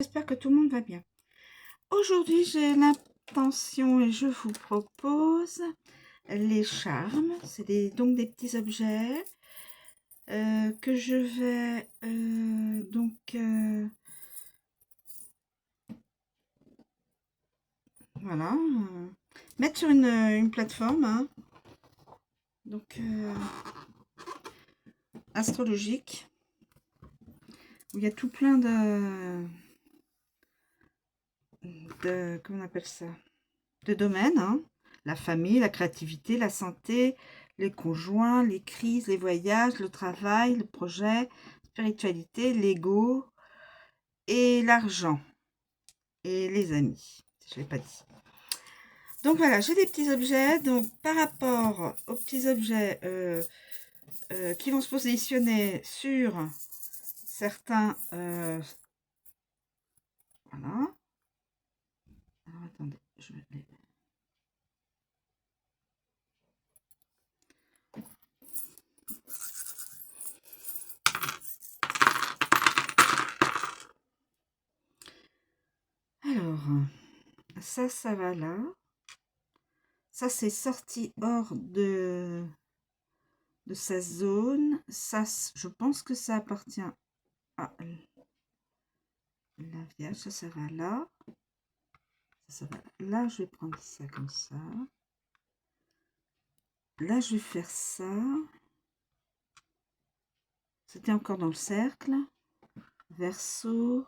J'espère que tout le monde va bien. Aujourd'hui, j'ai l'intention et je vous propose les charmes. C'est donc des petits objets que je vais voilà, mettre sur une plateforme astrologique où il y a tout plein comment on appelle ça, de domaines, la famille, la créativité, la santé, les conjoints, les crises, les voyages, le travail, le projet, spiritualité, l'ego et l'argent et les amis. Je ne l'ai pas dit. Donc voilà, j'ai des petits objets. Donc par rapport aux petits objets qui vont se positionner sur certains... voilà. Alors attendez, je vais les... Alors, ça va là. Ça, c'est sorti hors de sa zone. Ça, je pense que ça appartient à la Vierge. Ça va là. Ça va là. Je vais prendre ça comme ça. Là, je vais faire ça. C'était encore dans le cercle. Verseau.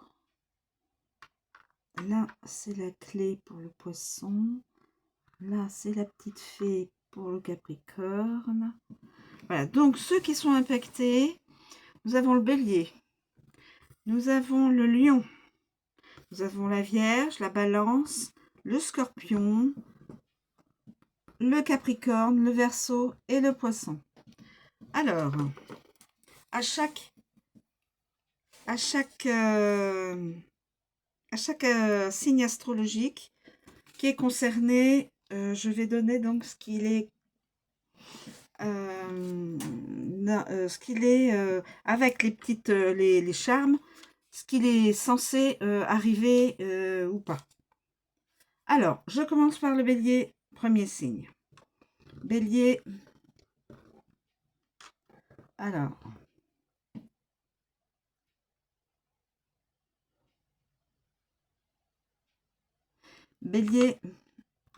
Là, c'est la clé pour le poisson. Là, c'est la petite fée pour le Capricorne. Voilà, donc ceux qui sont impactés, nous avons le Bélier. Nous avons le Lion. Nous avons la Vierge, la Balance, le Scorpion, le Capricorne, le Verseau et le Poisson. Alors, à chaque signe astrologique qui est concerné, je vais donner donc ce qu'il est, avec les petites les charmes, ce qu'il est censé arriver ou pas. Alors, je commence par le Bélier, premier signe. Bélier. Alors, Bélier,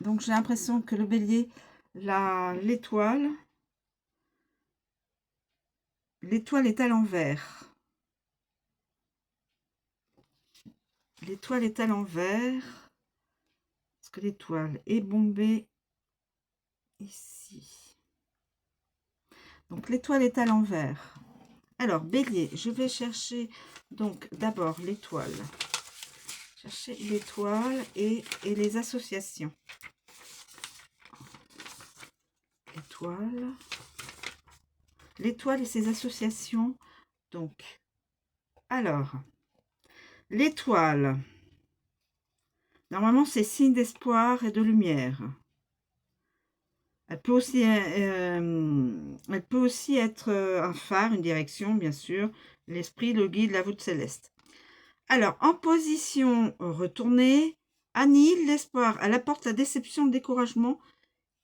donc j'ai l'impression que le Bélier, l'étoile est à l'envers. L'étoile est à l'envers. Parce que l'étoile est bombée ici. Donc l'étoile est à l'envers. Alors, Bélier, je vais chercher donc d'abord l'étoile. Chercher l'étoile et les associations. L'étoile et ses associations. Donc, alors, l'étoile, normalement, c'est signe d'espoir et de lumière. Elle peut aussi être un phare, une direction, bien sûr, l'esprit, le guide, la voûte céleste. Alors, en position retournée, annihile l'espoir. Elle apporte la déception, le découragement.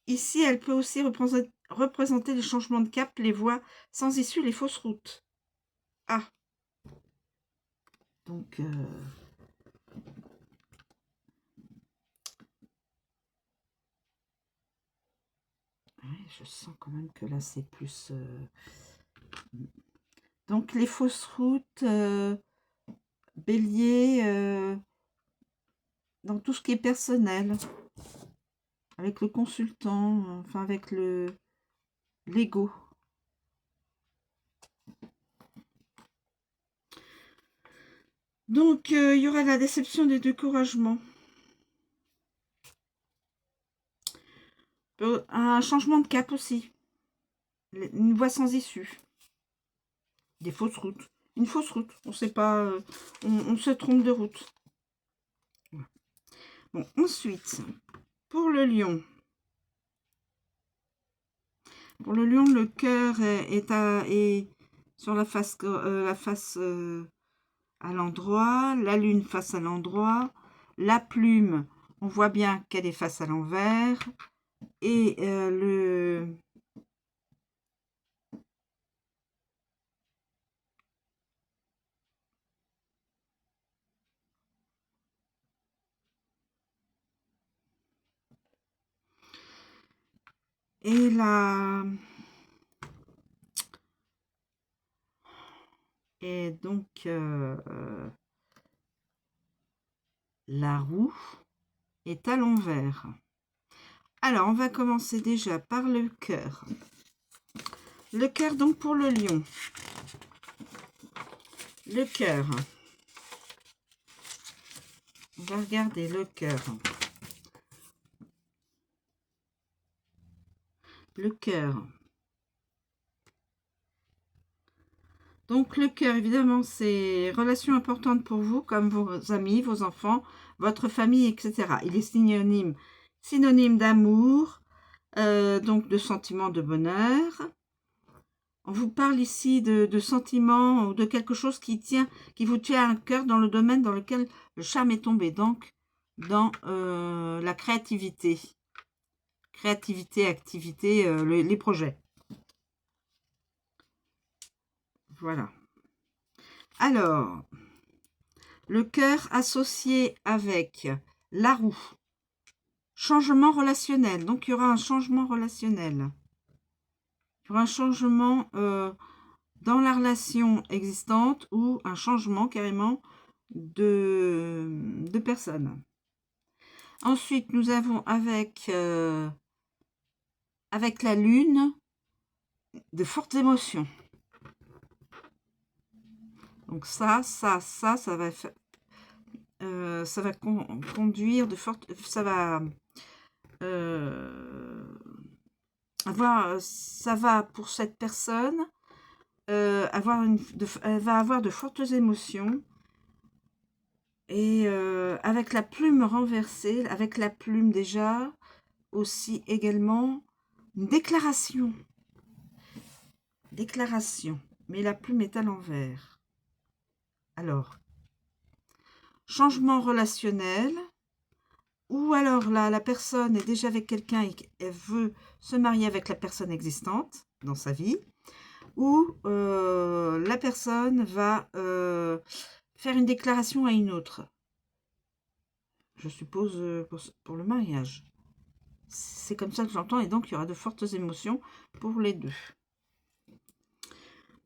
Ici, elle peut aussi représenter les changements de cap, les voies sans issue, les fausses routes. Ah. Donc, je sens quand même que là, c'est plus... Donc, les fausses routes, Bélier, dans tout ce qui est personnel, avec le consultant, enfin, avec l'ego. Donc, il y aura la déception des découragements. Un changement de cap aussi. Une voie sans issue. Des fausses routes. Une fausse route. On ne sait pas. On se trompe de route. Bon, ensuite, pour le lion. Pour le lion, le cœur est sur la face à l'endroit, la lune face à l'endroit, la plume, on voit bien qu'elle est face à l'envers, et et la et donc la roue est à l'envers. Alors, on va commencer déjà par le cœur. Le cœur, donc, pour le lion. Le cœur. On va regarder le cœur. Le cœur. Donc, le cœur, évidemment, c'est relation importante pour vous, comme vos amis, vos enfants, votre famille, etc. Il est synonyme d'amour, donc de sentiment de bonheur. On vous parle ici de sentiments ou de quelque chose qui vous tient à cœur dans le domaine dans lequel le charme est tombé. Donc, dans la créativité. Créativité, activité, les projets. Voilà. Alors, le cœur associé avec la roue. Changement relationnel. Donc, il y aura un changement relationnel. Il y aura un changement dans la relation existante ou un changement carrément de personne. Ensuite, nous avons avec la lune de fortes émotions. Donc ça va conduire de fortes, ça va ça va pour cette personne elle va avoir de fortes émotions. Et avec la plume renversée, avec la plume déjà, aussi également, une déclaration. Déclaration. Mais la plume est à l'envers. Alors, changement relationnel. Ou alors là, la personne est déjà avec quelqu'un et elle veut se marier avec la personne existante dans sa vie. Ou la personne va faire une déclaration à une autre. Je suppose pour le mariage. C'est comme ça que j'entends, et donc il y aura de fortes émotions pour les deux.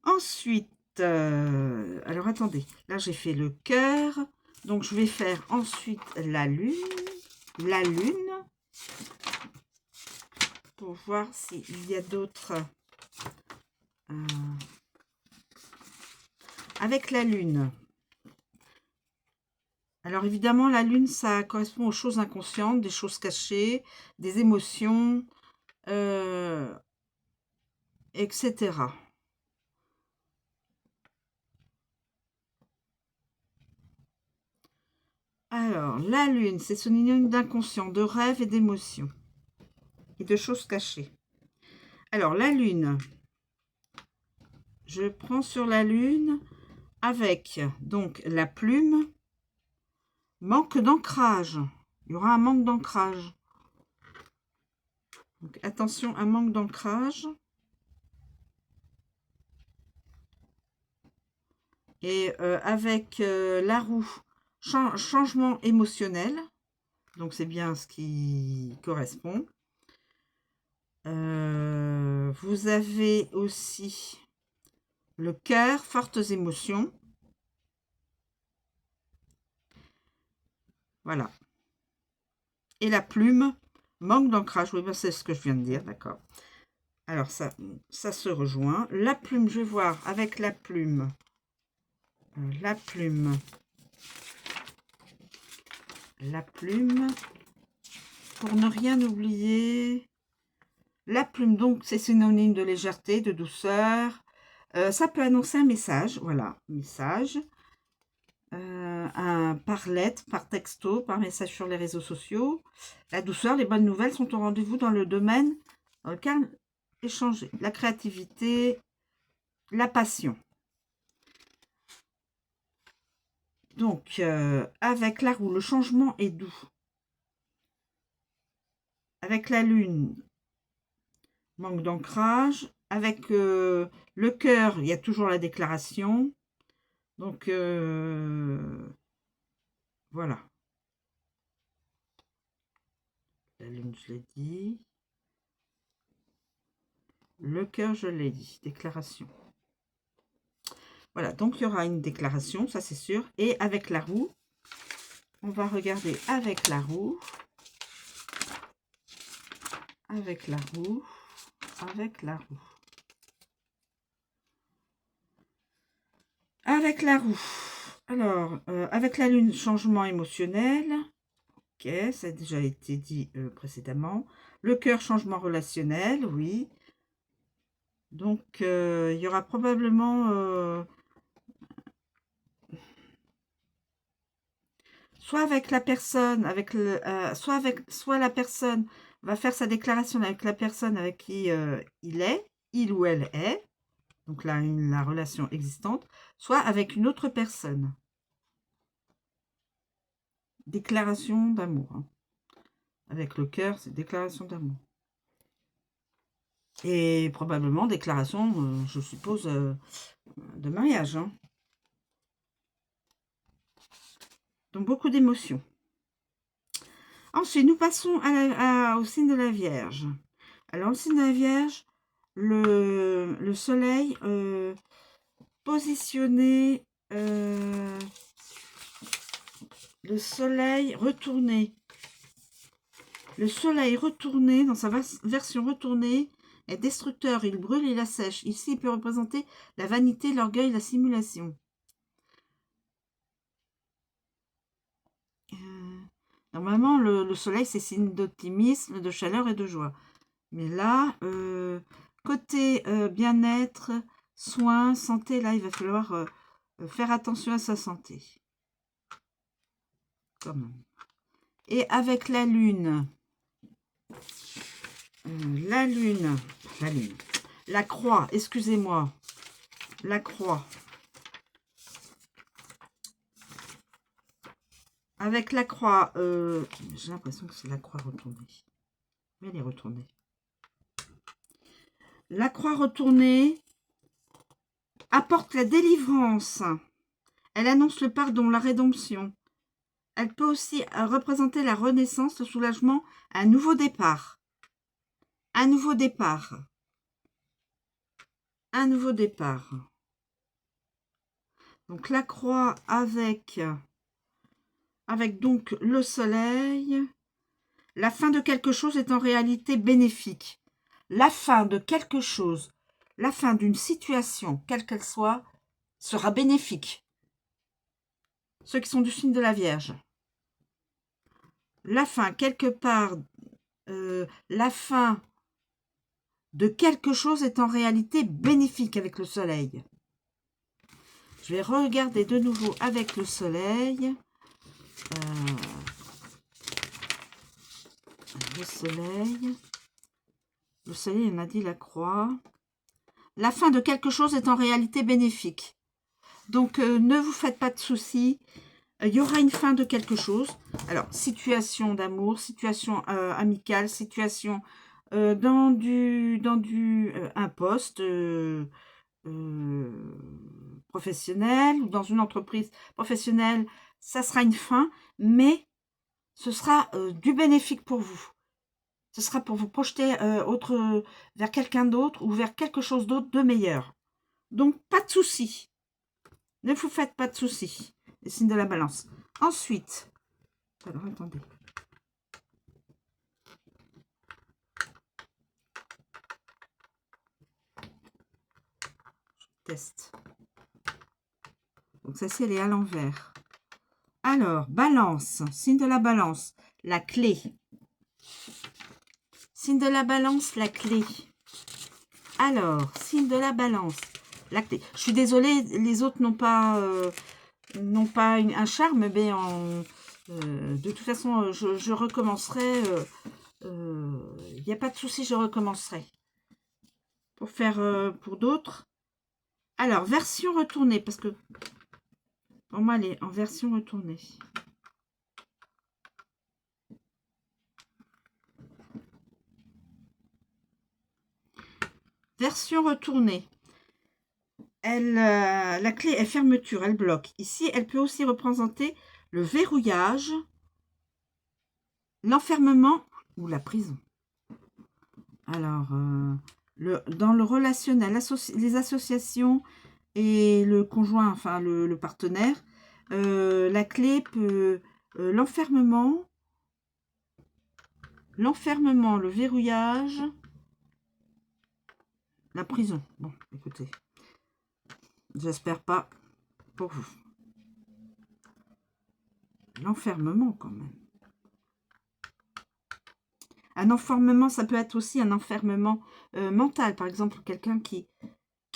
Ensuite, alors attendez, là j'ai fait le cœur, donc je vais faire ensuite la lune, pour voir s'il y a d'autres. Avec la lune. Alors évidemment, la lune, ça correspond aux choses inconscientes, des choses cachées, des émotions, etc. Alors, la lune, c'est synonyme d'inconscient, de rêve et d'émotions, et de choses cachées. Alors, la lune, je prends sur la lune avec, donc, la plume, manque d'ancrage. Il y aura un manque d'ancrage. Donc, attention, un manque d'ancrage. Et avec la roue, changement émotionnel. Donc, c'est bien ce qui correspond. Vous avez aussi le cœur, fortes émotions. Voilà. Et la plume, manque d'ancrage. Oui, ben c'est ce que je viens de dire, d'accord. Alors, ça se rejoint. La plume, je vais voir avec la plume. La plume. La plume. Pour ne rien oublier. La plume, donc, c'est synonyme de légèreté, de douceur. Ça peut annoncer un message. Voilà, message. Par lettre, par texto, par message sur les réseaux sociaux. La douceur, les bonnes nouvelles sont au rendez-vous dans le domaine dans lequel échanger. La créativité, la passion. Donc, avec la roue, le changement est doux. Avec la lune, manque d'ancrage. Avec le cœur, il y a toujours la déclaration. Donc, voilà. La lune, je l'ai dit. Le cœur, je l'ai dit. Déclaration. Voilà, donc il y aura une déclaration, ça c'est sûr. Et avec la roue, on va regarder avec la roue. Avec la roue. Avec la roue. Avec la roue. Alors, avec la lune, changement émotionnel. Ok, ça a déjà été dit précédemment. Le cœur, changement relationnel, oui. Donc, il y aura probablement... soit avec la personne, soit la personne va faire sa déclaration avec la personne avec qui il ou elle est. Donc là, la relation existante. Soit avec une autre personne. Déclaration d'amour. Hein. Avec le cœur, c'est déclaration d'amour. Et probablement déclaration, je suppose, de mariage. Hein. Donc beaucoup d'émotions. Ensuite, nous passons au signe de la Vierge. Alors, le signe de la Vierge, le soleil positionné, le soleil retourné. Le soleil retourné, dans sa version retournée, est destructeur, il brûle, il assèche. Ici, il peut représenter la vanité, l'orgueil, la simulation. Normalement, le soleil, c'est signe d'optimisme, de chaleur et de joie. Mais là, côté bien-être, soins, santé, là, il va falloir faire attention à sa santé. Quand même. Et avec la lune, la croix, excusez-moi, la croix. Avec la croix, j'ai l'impression que c'est la croix retournée. Mais elle est retournée. La croix retournée apporte la délivrance. Elle annonce le pardon, la rédemption. Elle peut aussi représenter la renaissance, le soulagement, un nouveau départ. Un nouveau départ. Un nouveau départ. Donc la croix avec donc le soleil. La fin de quelque chose est en réalité bénéfique. La fin de quelque chose, la fin d'une situation, quelle qu'elle soit, sera bénéfique. Ceux qui sont du signe de la Vierge. La fin, quelque part, la fin de quelque chose est en réalité bénéfique avec le soleil. Je vais regarder de nouveau avec le soleil. Le soleil, on a dit la croix. La fin de quelque chose est en réalité bénéfique. Donc, ne vous faites pas de soucis. Il y aura une fin de quelque chose. Alors, situation d'amour, situation amicale, situation dans un poste professionnel ou dans une entreprise professionnelle. Ça sera une fin, mais ce sera du bénéfique pour vous. Ce sera pour vous projeter vers quelqu'un d'autre ou vers quelque chose d'autre de meilleur. Donc, pas de soucis. Ne vous faites pas de soucis. Les signes de la balance. Ensuite, alors attendez. Je teste. Donc, celle-ci, elle est à l'envers. Alors, balance. Signe de la balance. La clé. Signe de la balance, la clé. Alors, signe de la balance, la clé. Je suis désolée, les autres n'ont pas un charme, mais de toute façon, je recommencerai. Il n'y a pas de souci, je recommencerai. Pour faire pour d'autres. Alors, version retournée, parce que Pour moi, elle est en version retournée. Version retournée. La clé est fermeture, elle bloque. Ici, elle peut aussi représenter le verrouillage, l'enfermement ou la prison. Alors, dans le relationnel, les associations et le conjoint, enfin le partenaire, la clé peut l'enfermement, le verrouillage, la prison. Bon, écoutez, j'espère pas pour vous. L'enfermement quand même. Un enfermement, ça peut être aussi un enfermement mental. Par exemple, quelqu'un qui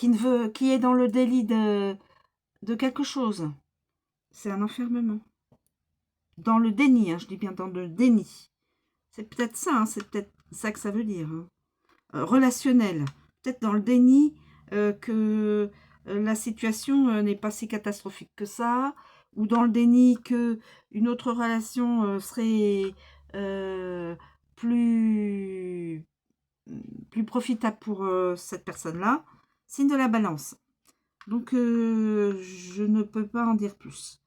est dans le délit de quelque chose. C'est un enfermement. Dans le déni, hein, je dis bien dans le déni. C'est peut-être ça, hein, c'est peut-être ça que ça veut dire. Hein. Relationnel. Peut-être dans le déni que la situation n'est pas si catastrophique que ça, ou dans le déni que une autre relation serait plus profitable pour cette personne-là. Signe de la balance. Donc, je ne peux pas en dire plus.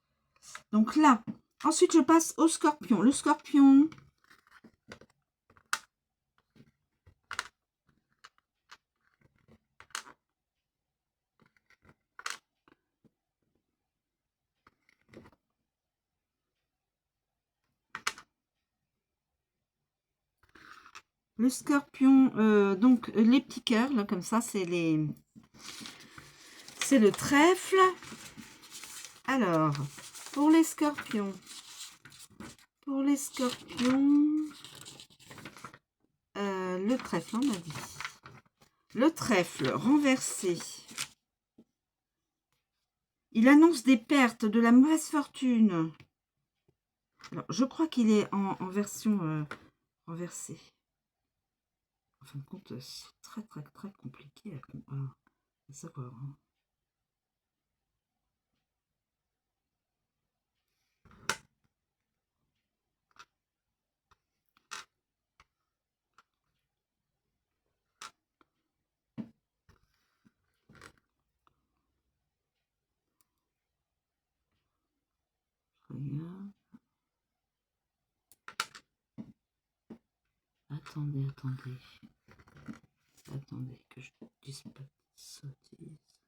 Donc là, ensuite, je passe au scorpion. Le scorpion, donc les petits cœurs, là, comme ça, c'est le trèfle. Alors, pour les scorpions, le trèfle, on a dit. Le trèfle renversé. Il annonce des pertes, de la mauvaise fortune. Alors, je crois qu'il est en version renversée. En fin de compte, c'est très compliqué à savoir. Hein. Regarde. Attendez que je dise pas de sottises.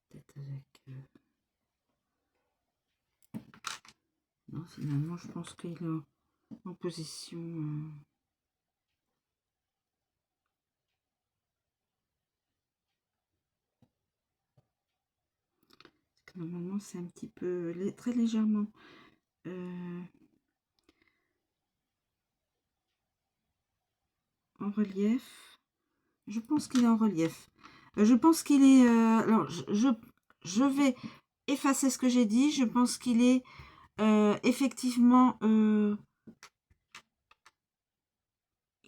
Peut-être avec... Non, finalement, je pense qu'il est en position... Normalement, c'est un petit peu... très légèrement... en relief. Je pense qu'il est en relief. Je pense qu'il est... alors, je vais effacer ce que j'ai dit. Je pense qu'il est effectivement...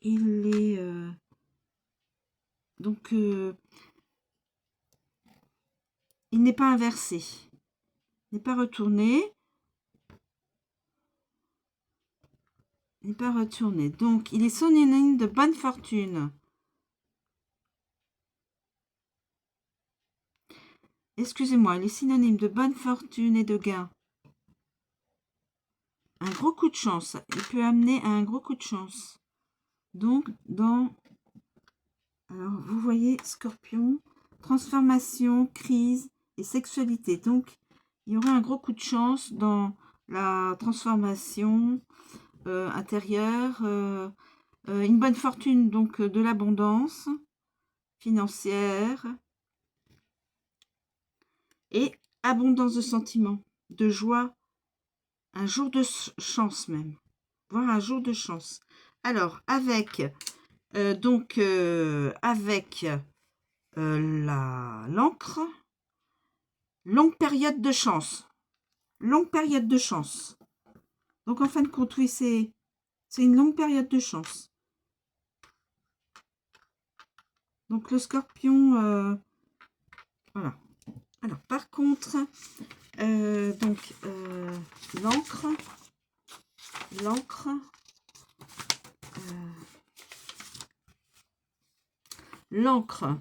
il est... donc... il n'est pas inversé. Il n'est pas retourné. Il n'est pas retourné. Donc, il est synonyme de bonne fortune. Excusez-moi, il est synonyme de bonne fortune et de gain. Un gros coup de chance. Il peut amener à un gros coup de chance. Donc, alors, vous voyez, Scorpion, transformation, crise et sexualité. Donc, il y aura un gros coup de chance dans la transformation intérieure. Une bonne fortune, donc de l'abondance financière. Et abondance de sentiments, de joie, un jour de chance même, voire un jour de chance. Alors, avec l'encre, longue période de chance. Longue période de chance. Donc, en fin de compte, oui, c'est une longue période de chance. Donc, le scorpion, voilà. Alors, par contre, donc, l'encre, l'encre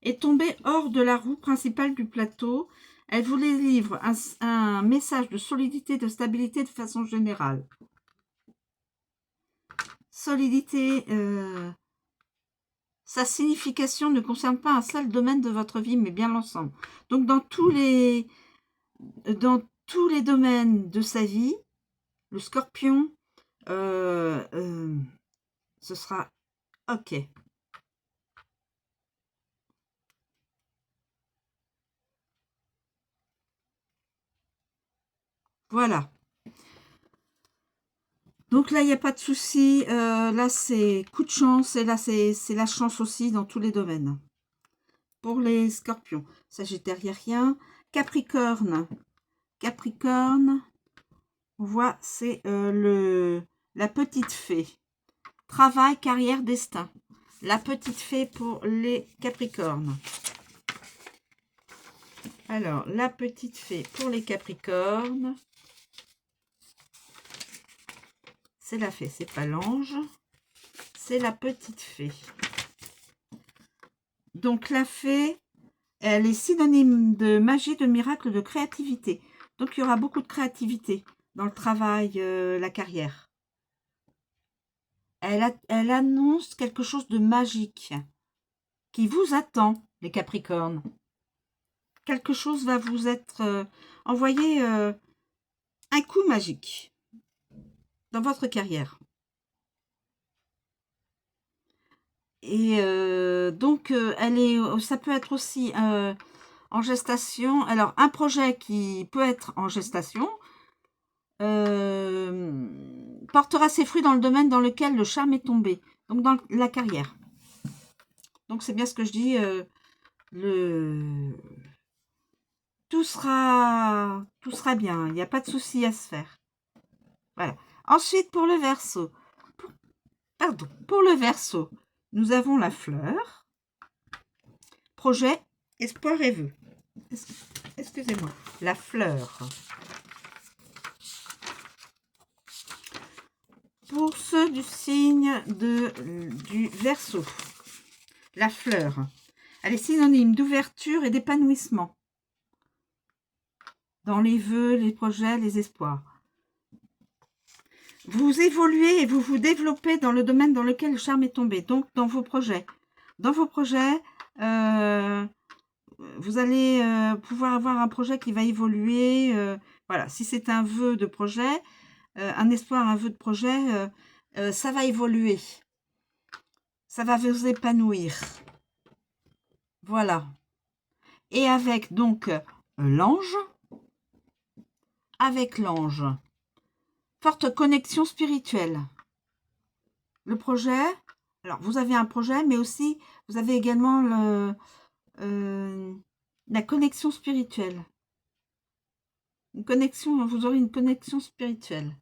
est tombée hors de la roue principale du plateau. Elle vous livre un message de solidité, de stabilité de façon générale. Solidité, sa signification ne concerne pas un seul domaine de votre vie, mais bien l'ensemble. Donc, dans tous les domaines de sa vie, le scorpion, ce sera OK. Voilà. Donc là, il n'y a pas de souci. Là, c'est coup de chance. Et là, c'est la chance aussi dans tous les domaines. Pour les scorpions. Sagittaire, il n'y a rien. Capricorne. Capricorne. On voit, c'est la petite fée. Travail, carrière, destin. La petite fée pour les Capricornes. Alors, la petite fée pour les Capricornes. C'est la fée, c'est pas l'ange. C'est la petite fée. Donc, la fée, elle est synonyme de magie, de miracle, de créativité. Donc, il y aura beaucoup de créativité dans le travail, la carrière. Elle annonce quelque chose de magique qui vous attend, les Capricornes. Quelque chose va vous être envoyé un coup magique dans votre carrière. Et donc, ça peut être aussi en gestation. Alors, un projet qui peut être en gestation portera ses fruits dans le domaine dans lequel le charme est tombé. Donc, dans la carrière. Donc, c'est bien ce que je dis. Tout sera bien. Il n'y a pas de souci à se faire. Voilà. Ensuite, pour le Verseau. Pour le Verseau, nous avons la fleur. Projet, espoir et vœux. Excusez-moi. La fleur. Pour ceux du signe du Verseau, la fleur, elle est synonyme d'ouverture et d'épanouissement. Dans les vœux, les projets, les espoirs. Vous évoluez et vous vous développez dans le domaine dans lequel le charme est tombé. Donc, dans vos projets. Dans vos projets, vous allez pouvoir avoir un projet qui va évoluer. Voilà, si c'est un vœu de projet, un espoir, un vœu de projet, ça va évoluer. Ça va vous épanouir. Voilà. Et avec donc l'ange. Avec l'ange. Forte connexion spirituelle. Le projet, alors vous avez un projet, mais aussi vous avez également la connexion spirituelle. Vous aurez une connexion spirituelle.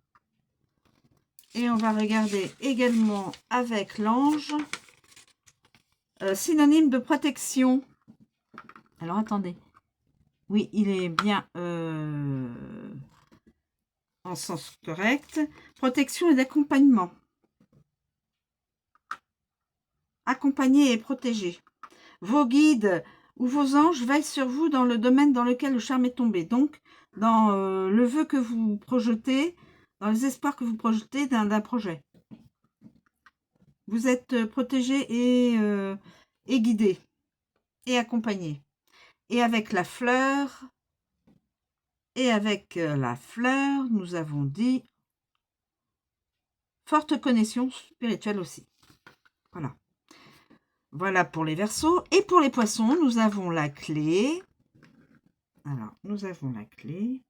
Et on va regarder également avec l'ange. Synonyme de protection. Alors attendez. Oui, il est bien en sens correct. Protection et d'accompagnement. Accompagner et protéger. Vos guides ou vos anges veillent sur vous dans le domaine dans lequel le charme est tombé. Donc, dans le vœu que vous projetez, dans les espoirs que vous projetez d'un projet. Vous êtes protégé et guidé et accompagné. Et avec la fleur, nous avons dit forte connexion spirituelle aussi. Voilà. Voilà pour les Verseaux. Et pour les Poissons, nous avons la clé. Alors, nous avons la clé.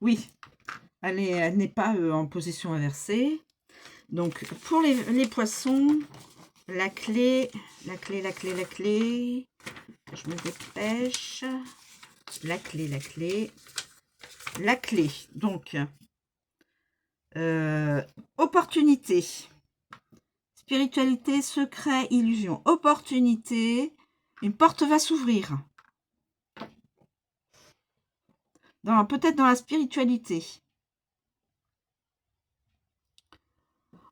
Oui, elle n'est pas en position inversée. Donc, pour les Poissons, la clé. Je me dépêche. La clé. la clé. Donc, opportunité. Spiritualité, secret, illusion. Opportunité. Une porte va s'ouvrir. Peut-être dans la spiritualité.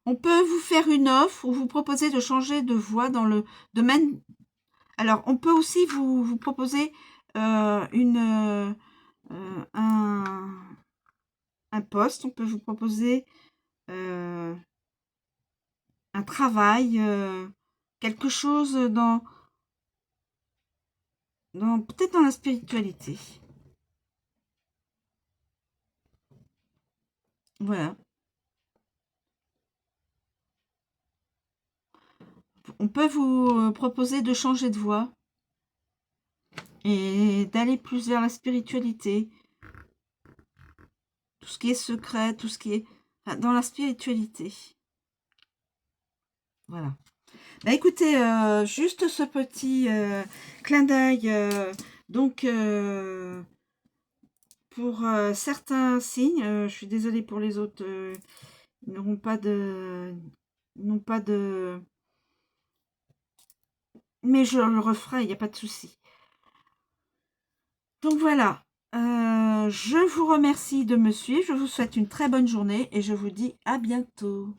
On peut vous faire une offre ou vous proposer de changer de voie dans le domaine. Alors, on peut aussi vous proposer un poste. On peut vous proposer un travail, quelque chose peut-être dans la spiritualité. Voilà. On peut vous proposer de changer de voie et d'aller plus vers la spiritualité. Tout ce qui est secret, tout ce qui est dans la spiritualité. Voilà. Bah écoutez, juste ce petit clin d'œil. Donc, pour certains signes, je suis désolée pour les autres, ils n'auront pas de... n'ont pas de... Mais je le referai, il n'y a pas de souci. Donc voilà, je vous remercie de me suivre, je vous souhaite une très bonne journée et je vous dis à bientôt.